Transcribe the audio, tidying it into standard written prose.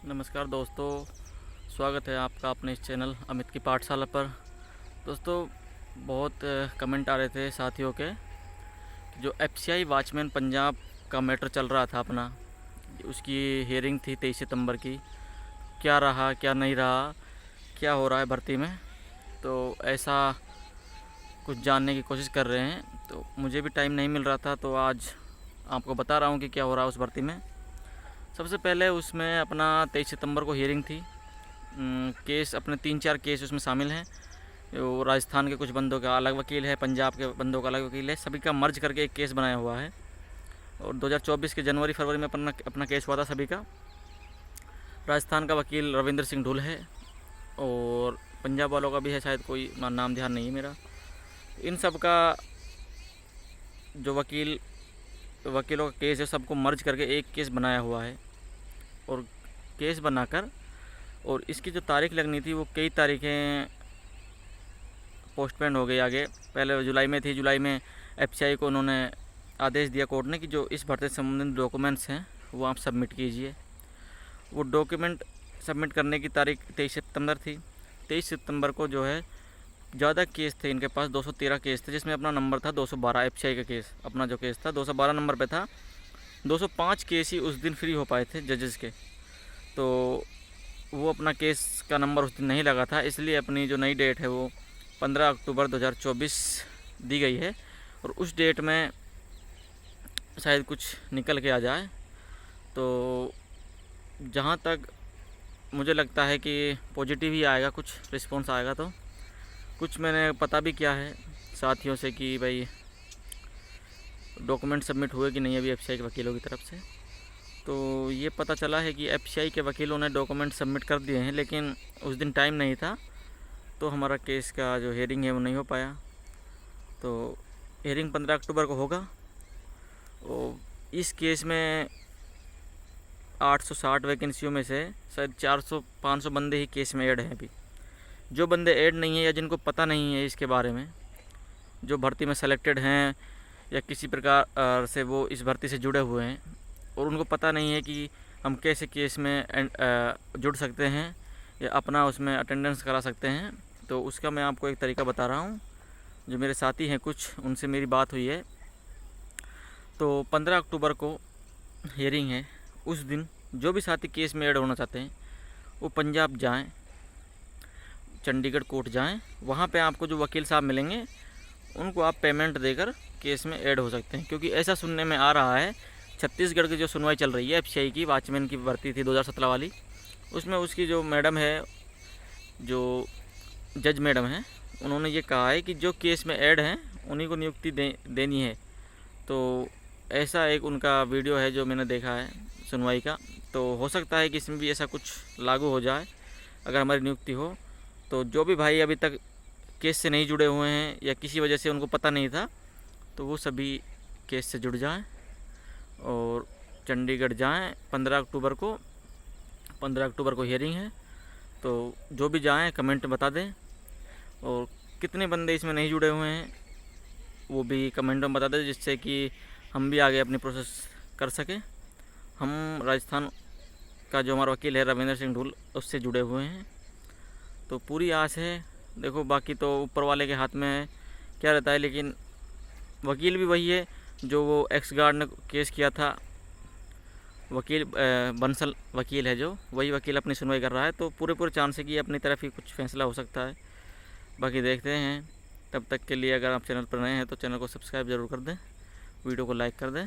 नमस्कार दोस्तों, स्वागत है आपका अपने इस चैनल अमित की पाठशाला पर। दोस्तों, बहुत कमेंट आ रहे थे साथियों के, जो एफसीआई वॉचमैन पंजाब का मैटर चल रहा था अपना, उसकी हियरिंग थी 23 सितंबर की। क्या रहा, क्या नहीं रहा, क्या हो रहा है भर्ती में, तो ऐसा कुछ जानने की कोशिश कर रहे हैं। तो मुझे भी टाइम नहीं मिल रहा था, तो आज आपको बता रहा हूँ कि क्या हो रहा है उस भर्ती में। सबसे पहले उसमें अपना 23 सितंबर को हियरिंग थी। केस अपने 3-4 केस उसमें शामिल हैं। वो राजस्थान के कुछ बंदों का अलग वकील है, पंजाब के बंदों का अलग वकील है, सभी का मर्ज करके एक केस बनाया हुआ है। और 2024 के जनवरी फरवरी में अपना केस हुआ था सभी का। राजस्थान का वकील रविंद्र सिंह ढुल है और पंजाब वालों का भी है, शायद कोई नाम ध्यान नहीं है मेरा। इन सब का जो वकीलों का केस है, सबको मर्ज करके एक केस बनाया हुआ है। और केस बनाकर और इसकी जो तारीख लगनी थी वो कई तारीखें पोस्टपोन हो गई आगे। पहले जुलाई में थी, जुलाई में एफसीआई को उन्होंने आदेश दिया कोर्ट ने कि जो इस भर्ती से संबंधित डॉक्यूमेंट्स हैं वो आप सबमिट कीजिए। वो डॉक्यूमेंट सबमिट करने की तारीख 23 सितंबर थी। 23 सितंबर को जो है ज़्यादा केस थे इनके पास, 213 केस थे, जिसमें अपना नंबर था 212। एफसीआई का केस, अपना जो केस था 212 नंबर पे था। 205 केस ही उस दिन फ्री हो पाए थे जजेस के, तो वो अपना केस का नंबर उस दिन नहीं लगा था। इसलिए अपनी जो नई डेट है वो 15 अक्टूबर 2024 दी गई है। और उस डेट में शायद कुछ निकल के आ जाए। तो जहाँ तक मुझे लगता है कि पॉजिटिव ही आएगा, कुछ रिस्पॉन्स आएगा। तो कुछ मैंने पता भी किया है साथियों से कि भाई डॉक्यूमेंट सबमिट हुए कि नहीं अभी एफसीआई के वकीलों की तरफ से। तो ये पता चला है कि एफसीआई के वकीलों ने डॉक्यूमेंट सबमिट कर दिए हैं, लेकिन उस दिन टाइम नहीं था, तो हमारा केस का जो हियरिंग है वो नहीं हो पाया। तो हियरिंग 15 अक्टूबर को होगा। और इस केस में 860 वैकेंसियों में से शायद 400-500 बंदे ही केस में ऐड हैं अभी। जो बंदे ऐड नहीं है या जिनको पता नहीं है इसके बारे में, जो भर्ती में सेलेक्टेड हैं या किसी प्रकार से वो इस भर्ती से जुड़े हुए हैं और उनको पता नहीं है कि हम कैसे केस में जुड़ सकते हैं या अपना उसमें अटेंडेंस करा सकते हैं, तो उसका मैं आपको एक तरीका बता रहा हूँ। जो मेरे साथी हैं कुछ, उनसे मेरी बात हुई है। तो 15 अक्टूबर को हियरिंग है। उस दिन जो भी साथी केस में ऐड होना चाहते हैं वो पंजाब जाएं, चंडीगढ़ कोर्ट जाएं। वहाँ पे आपको जो वकील साहब मिलेंगे उनको आप पेमेंट देकर केस में ऐड हो सकते हैं। क्योंकि ऐसा सुनने में आ रहा है, छत्तीसगढ़ की जो सुनवाई चल रही है एफसीआई की, वॉचमैन की भर्ती थी 2017 वाली, उसमें उसकी जो मैडम है, जो जज मैडम है, उन्होंने ये कहा है कि जो केस में ऐड हैं उन्हीं को नियुक्ति देनी है। तो ऐसा एक उनका वीडियो है जो मैंने देखा है सुनवाई का। तो हो सकता है कि इसमें भी ऐसा कुछ लागू हो जाए अगर हमारी नियुक्ति हो। तो जो भी भाई अभी तक केस से नहीं जुड़े हुए हैं या किसी वजह से उनको पता नहीं था, तो वो सभी केस से जुड़ जाएं और चंडीगढ़ जाएं। 15 अक्टूबर को हियरिंग है। तो जो भी जाएं कमेंट बता दें, और कितने बंदे इसमें नहीं जुड़े हुए हैं वो भी कमेंट में बता दें, जिससे कि हम भी आगे अपनी प्रोसेस कर सकें। हम राजस्थान का जो हमारा वकील है रविंद्र सिंह ढुल, उससे जुड़े हुए हैं। तो पूरी आस है। देखो, बाकी तो ऊपर वाले के हाथ में है क्या रहता है, लेकिन वकील भी वही है जो वो एक्स गार्ड ने केस किया था। वकील बंसल वकील है, जो वही वकील अपनी सुनवाई कर रहा है। तो पूरे चांस है कि अपनी तरफ ही कुछ फैसला हो सकता है। बाकी देखते हैं। तब तक के लिए अगर आप चैनल पर नए हैं तो चैनल को सब्सक्राइब ज़रूर कर दें, वीडियो को लाइक कर दें।